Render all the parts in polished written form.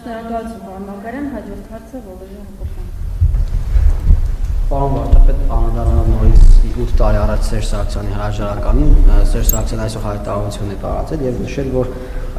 Շնորհակալություն, պարոն Մակարյան, հաջորդ հարցը Վոլոդիմիր Հակոբյան։ Պարոն վարչապետ, անդրադառնալով նորից 8 տարի առաջ Սերժ Սարգսյանի հրաժարականին, Սերժ Սարգսյանը այսօր հայտարարություն է տարածել եւ նշել, որ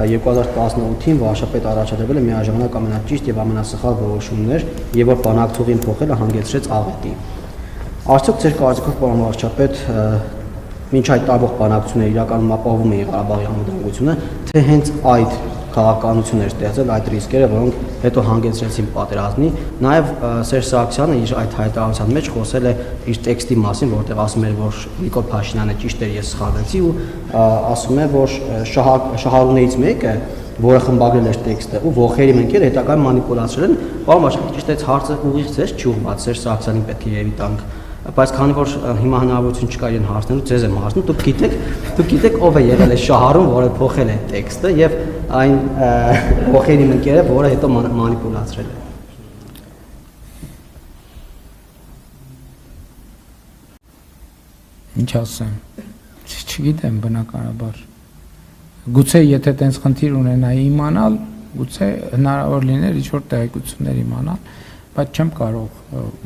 2018-ին վարչապետ առաջադրվել է միաժամանակ ամենաճիշտ եւ ամենասխալ որոշումներ եւ որ բանակցողին փոխելը հանգեցրեց աղետի։ Արդյոք ձեր կարծիքով, պարոն վարչապետ, մինչ այդ տարվող բանակցությունները իրականում ապահովում էին Ղարաբաղի անվտանգությունը, թե հենց այդ քաղաքականություններ ստեղծել այդ ռիսկերը, որոնք հետո հանգեցրեցին պատերազմի։ Նաև Սերժ Սարգսյանը իր այդ հայտարարության մեջ խոսել է իր տեքստի մասին, որտեղ ասում էր, որ Նիկոլ Փաշինյանը ճիշտ էր, ես սխալվեցի, ու ասում է, որ շահառուներից մեկը, որը խմբագրել էր տեքստը, ու ոխերի մենքերը հետագայում մանիպուլացրել են, պարոն վարչապետ, ճիշտ է, հարցը ուղիղ ձեզ չի ուղղված, Սերժ Սարգսյանին պետք է երևի տանք, բայց քանի որ հիմա հնարավորություն չկա իրեն հարցնելու, ձեզ եմ հարցնում, դուք գիտեք ով է եղել է շահառուն, որը փոխել է տեքստը եւ այն ոխերի մենքերը, որը հետո մանիպուլացրել է։ Ինչ ասեմ, չգիտեմ բնականաբար։ Գուցե եթե տենց խնդիր ունենայի իմանալ, գուցե հնարավոր լիներ ինչ-որ տեղեկություններ իմանալ, բայց չեմ կարող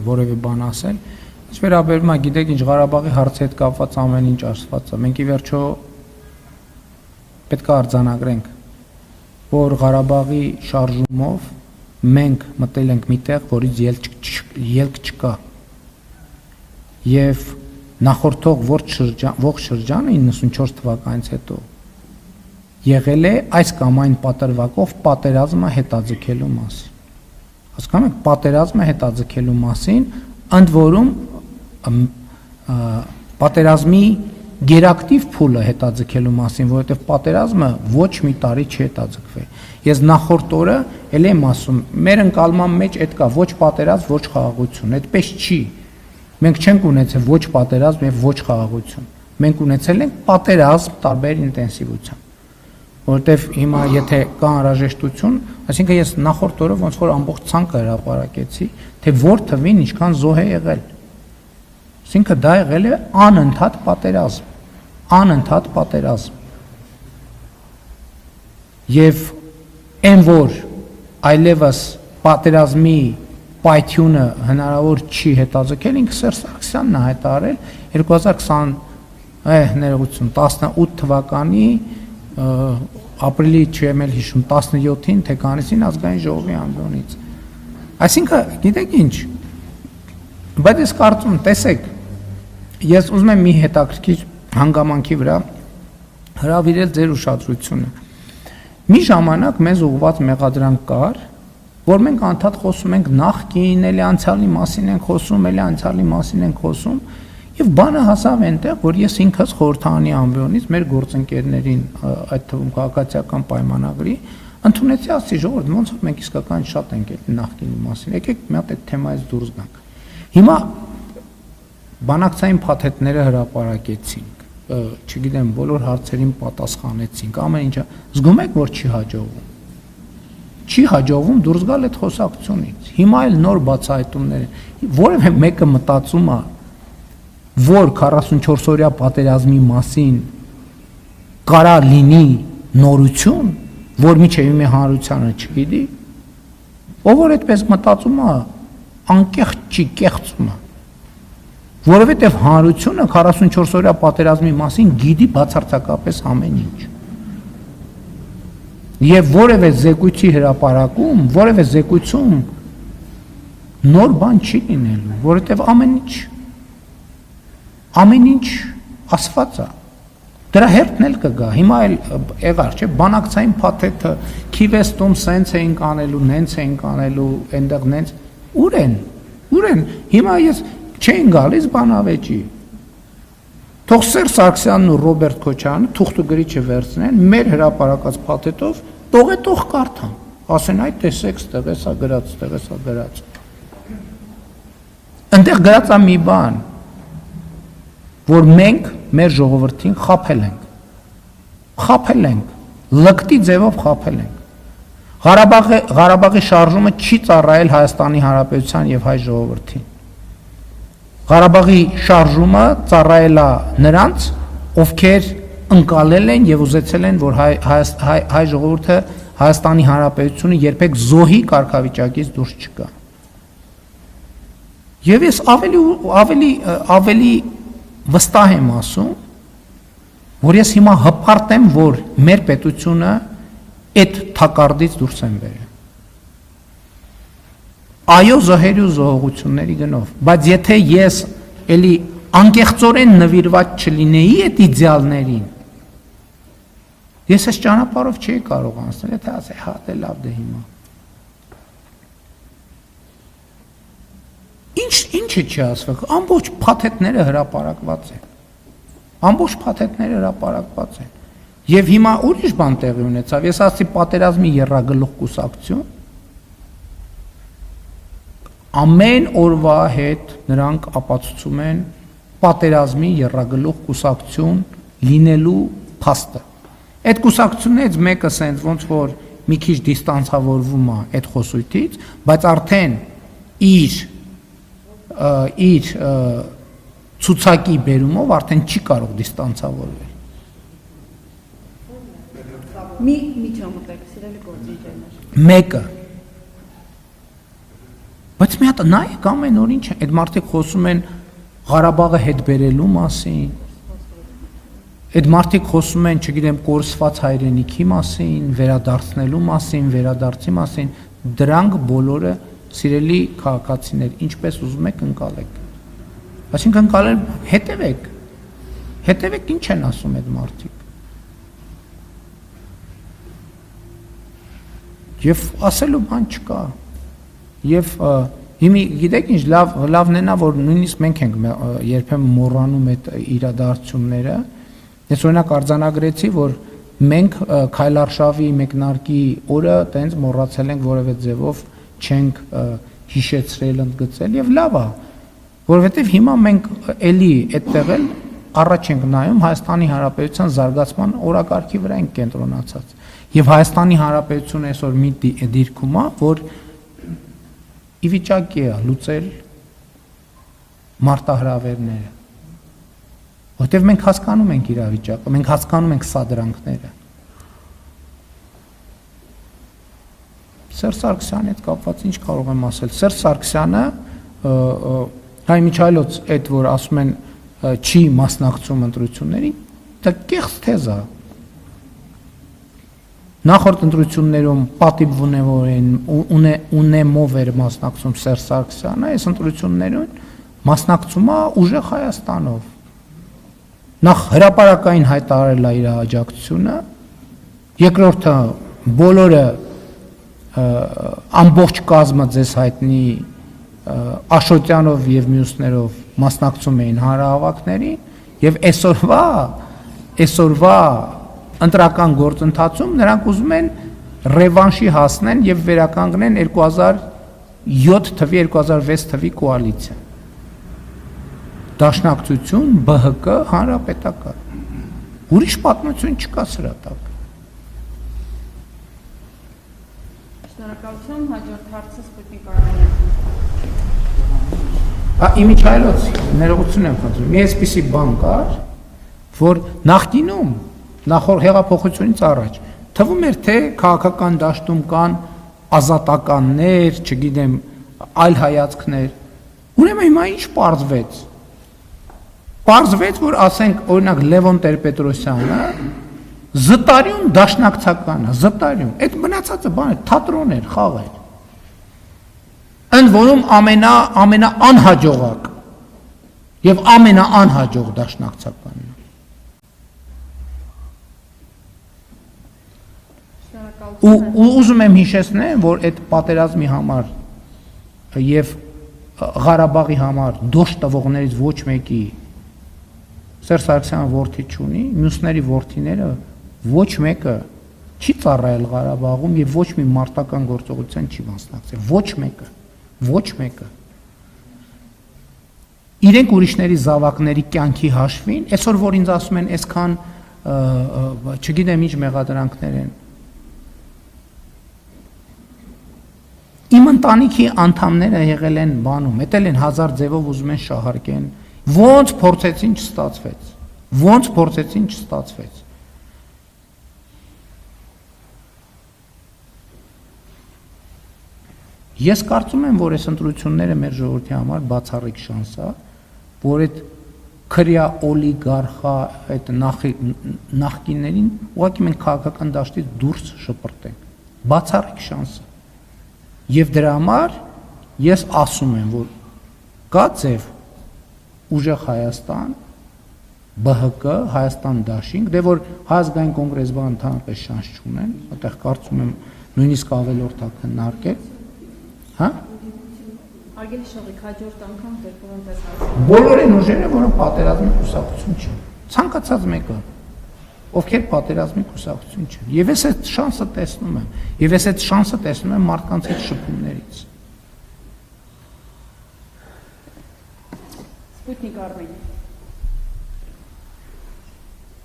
որևէ բան ասել։ Ինչ վերաբերում է, գիտեք, ինչ Ղարաբաղի հարցի հետ կապված ամեն ինչ ասված է։ Մենք ի վերջո պետք է արձանագրենք, որ Ղարաբաղի շարժումով մենք մտել ենք մի տեղ, որից ելք չկա։ Եվ նախորդող ողջ շրջանը 94 թվականից հետո եղել է այս կամ այն պատրվակով պատերազմը հետաձգելու մասին։ Հասկանում եք, պատերազմը հետաձգելու մասին, ընդ որում պատերազմի գերակտիվ փուլը հետաձգելու մասին, որովհետև պատերազմը ոչ մի տարի չհետաձգվի։ Ես նախորդ օրը էլ եմ ասում, մեր ընկալման մեջ այդ կա ոչ պատերազմ, ոչ խաղաղություն, այդպես չի։ Մենք չենք ունեցել ոչ պատերազմ եւ ոչ խաղաղություն։ Մենք ունեցել ենք պատերազմ տարբեր ինտենսիվությամբ։ Որովհետև հիմա եթե կա անհրաժեշտություն, այսինքն ես նախորդ օրը ոնց որ ամբողջ ցանկը հրապարակեցի, թե որ թվին ինչքան զոհ է եղել։ Այսինքն դա եղել է անընդհատ պատերազմ, անընդհատ պատերազմ։ Եվ այն որ այլևս պատերազմի պայթյունը հնարավոր չի հետաձգել, ինքը Սերժ Սարգսյանն է հայտարարել 2018 թվականի ապրիլի չեմ էլ հիշում 17-ին թե քանիսին ազգային ժողովի ամբիոնից։ Այսինքն, գիտեք ինչ, բայց ես կարծում, տեսեք, ես ուզում եմ մի հետաքրքիր հանգամանքի վրա հրավիրել ձեր ուշադրությունը։ Մի ժամանակ մեզ ուղղված մեղադրանք կար, որ մենք անդադ խոսում ենք նախկին, էլի անցյալի մասին ենք խոսում, էլի անցյալի մասին ենք խոսում, եւ բանը հասավ այնտեղ, որ ես ինքս խորհրդանի ամբիոնից մեր գործընկերներին, այդ թվում քաղաքացիական պայմանագրի, ընդունեցի, ասի ժողովուրդ, ոնց որ մենք իսկական շատ ենք այդ նախկինի մասին, եկեք մի հատ այդ թեմայից դուրս գանք։ Հիմա բանակցային փաթեթները հրապարակեցինք, չգիտեմ, բոլոր հարցերին պատասխանեցինք, ամեն ինչը, զգում եք, որ չի հաջողվում։ Չի հաջողվում դուրս գալ այդ խոսակցությունից։ Հիմա էլ նոր բացահայտումներ են։ Որևէ մեկը մտածում է, որ 44-օրյա պատերազմի մասին կարա լինի նորություն, որ միջև մի հանրությանը չգիտի, ով որ այդպես մտածում է, անկեղծ չի, կեղծում է, որովհետև հանրությունը 44-օրյա պատերազմի մասին գիտի բացարձակապես ամեն ինչ։ Եվ որևէ զեկույցի հրապարակում, որևէ զեկույցում նոր բան չի լինելու, որովհետև ամեն ինչ ասված է։ Դրա հերթն էլ կգա։ Հիմա էլ եղար, չէ, բանակցային փաթեթը քիվեստում սենց էինք անելու, նենց էինք անելու, այնտեղ նենց ուր են։ Հիմա ես չէին գալիս բանավեճի։ Թող Սերժ Սարգսյանն ու Ռոբերտ Քոչարյանը թուղթ ու գրիչը վերցնեն մեր հրապարակած փաթեթով, թող կարդան։ Ասեն, այ տեսեք, ստեղ էսա գրած։ Այնտեղ գրած է մի բան, որ մենք մեր ժողովրդին խաբել ենք, լկտի ձևով խաբել ենք։ Ղարաբաղի շարժումը չի ծառայել Հայաստանի Հանրապետության եւ հայ ժողովրդին։ Ղարաբաղի շարժումը ծառայել է նրանց, ովքեր ընկալել են եւ ուզեցել են, որ հայ ժողովուրդը Հայաստանի Հանրապետությունը երբեք զոհի կարգավիճակից դուրս չկա։ Եվ ես ավելի վստահ եմ ասում, որ ես հիմա հպարտ եմ, որ մեր պետությունը այդ թակարդից դուրս են բերել։ Այո, զոհերի ու զոհողությունների գնով, բայց եթե ես էլի անկեղծորեն նվիրված չլինեի այդ իդեալներին, ես այս ճանապարհով չէի կարող անցնել, եթե ասեի, հա, դե լավ, դե հիմա։ Ինչը չի ասվել, ամբողջ փաթեթները հրապարակված են։ Ամբողջ փաթեթները հրապարակված են։ Եվ հիմա ուրիշ բան տեղի ունեցավ, ես ասացի պատերազմի եռագլուխ կուսակցություն, ամեն օրվա հետ նրանք ապացուցում են պատերազմի եռագլուխ կուսակցություն լինելու փաստը։ Այդ կուսակցություններից մեկը սենց ոնց որ մի քիչ դիստանցավորվում է այդ խոսույթից, բայց արդեն իր ցուցակի բերումով արդեն չի կարող դիստանցավորվել։ Մի չամտեք, սիրելի գործընկերներ։ Մեկը։ Բայց մի հատ նայեք ամեն օր ինչ այդ մարդիկ խոսում են Ղարաբաղը հետ բերելու մասին։ Այդ մարդիկ խոսում են, չգիտեմ, կորսված հայրենիքի մասին, վերադարձնելու մասին, վերադարձի մասին, դրանք բոլորը սիրելի քաղաքացիներ, ինչպես ուզում եք ընկալեք։ Այսինքն ընկալել հետևեք ինչ են ասում այդ մարդիկ։ Եվ ասելու բան չկա։ Եվ հիմի գիտեք ինչ լավն է նա, որ նույնիսկ մենք ենք երբեմն մոռանում այդ իրադարձությունները։ Ես օրինակ արձանագրեցի, որ մենք Քայլարշավի մեկնարկի օրը տենց մոռացել ենք որևէ ձևով չենք հիշեցրել, ընդգծել եւ լավ է, որովհետեւ հիմա մենք էլի այդտեղ էլ առաջ ենք նայում Հայաստանի Հանրապետության զարգացման օրակարգի վրա ենք կենտրոնացած։ Եվ Հայաստանի Հանրապետությունը այսօր մի դիրքում է, որ ի վիճակի է լուծել մարտահրավերները։ Որտեւ մենք հասկանում ենք իրավիճակը, մենք հասկանում ենք սադրանքները։ Սերժ Սարգսյանի հետ կապված ինչ կարող եմ ասել։ Սերժ Սարգսյանը հայ միջայլոց այդ որ ասում են չի մասնակցում ընտրություններին, դա կեղծ թեզ է։ Նախորդ ընտրություններում պատիվ ունեմով էր մասնակցում Սերժ Սարգսյանը, այս ընտրություններում մասնակցում է ուժեղ Հայաստանով։ Նախ հրապարակային հայտարարել է իր աջակցությունը, երկրորդը բոլորը ամբողջ կազմը ձեզ հայտնի Աշոտյանով եւ մյուսներով մասնակցում էին հանրահավաքներին եւ այսօրվա ընտրական գործընթացում նրանք ուզում են ռևանշի հասնեն եւ վերականգնեն 2007 թվի 2006 թվի կոալիցիա։ Դաշնակցություն, ԲՀԿ, հանրապետական։ Ուրիշ պատմություն չկա սրա տակ։ Շնորհակալություն, հաջորդ հարցը Սպուտնիկ Արմենիան։ Իմիջայլոց ներողություն եմ խնդրում։ Մի այսպիսի բան կար, որ նախկինում, նախորդ հեղափոխությունից առաջ, թվում էր թե քաղաքական դաշտում կան ազատականներ, չգիտեմ, այլ հայացքներ։ Ուրեմն հիմա ինչ պարզվեց։ Պարզվեց, որ ասենք օրինակ Լևոն Տեր-Պետրոսյանը զտարյուն դաշնակցական է, զտարյուն։ Այդ մնացածը բան է, թատրոն էր, խաղ էր։ Ընդ որում ամենաանհաջողակ եւ ամենաանհաջող դաշնակցականն է։ Ու ուզում եմ հիշեցնել, որ այդ պատերազմի համար եւ Ղարաբաղի համար դոշ տվողներից ոչ մեկի Սերժ Սարգսյանը որդի չունի, մյուսների որդիները ոչ մեկը չի ծառայել Ղարաբաղում եւ ոչ մի մարտական գործողության չի մասնակցել, ոչ մեկը։ Իրենք ուրիշների զավակների կյանքի հաշվին, այսօր որ ինձ ասում են, այսքան չգիտեմ ինչ մեղադրանքներ են։ Իմ ընտանիքի անդամները եղել են բանում, էտել են հազար ձևով ուզում են շահարկեն, ոնց փորձեցին չստացվեց։ 10 տարի Ես կարծում եմ, որ այս ընտրությունները մեր ժողովրդի համար բացառիկ շանս է, որ այդ քրյա օլիգարխա այդ նախկիններին ուղղակի մենք քաղաքական դաշտից դուրս շպրտենք։ Բացառիկ շանս է։ Եվ դրա համար ես ասում եմ, որ կա ձև ուժեղ Հայաստան, ԲՀԿ, Հայաստան դաշինք, դե որ Հայազգային կոնգրեսը ընդհանրապես շանս չունեն, այդտեղ կարծում եմ նույնիսկ ավելորդ է քննարկել, հա? Արգելի Շողիկ, հաջորդ անգամ դեպքում պես ասում։ Բոլոր այն ուժերը, որոնք պատերազմի կուսակցություն չեն։ Ցանկացած մեկը, ովքեր պատերազմի կուսակցություն չեն։ Եվ ես այդ շանսը տեսնում եմ, եւ ես այդ շանսը տեսնում եմ մարդկանց այդ շփումներից։ Սպուտնիկ Արմեն։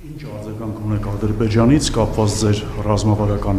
Ինչ արձագանք ունեք Ադրբեջանից կապված ձեր ռազմավարական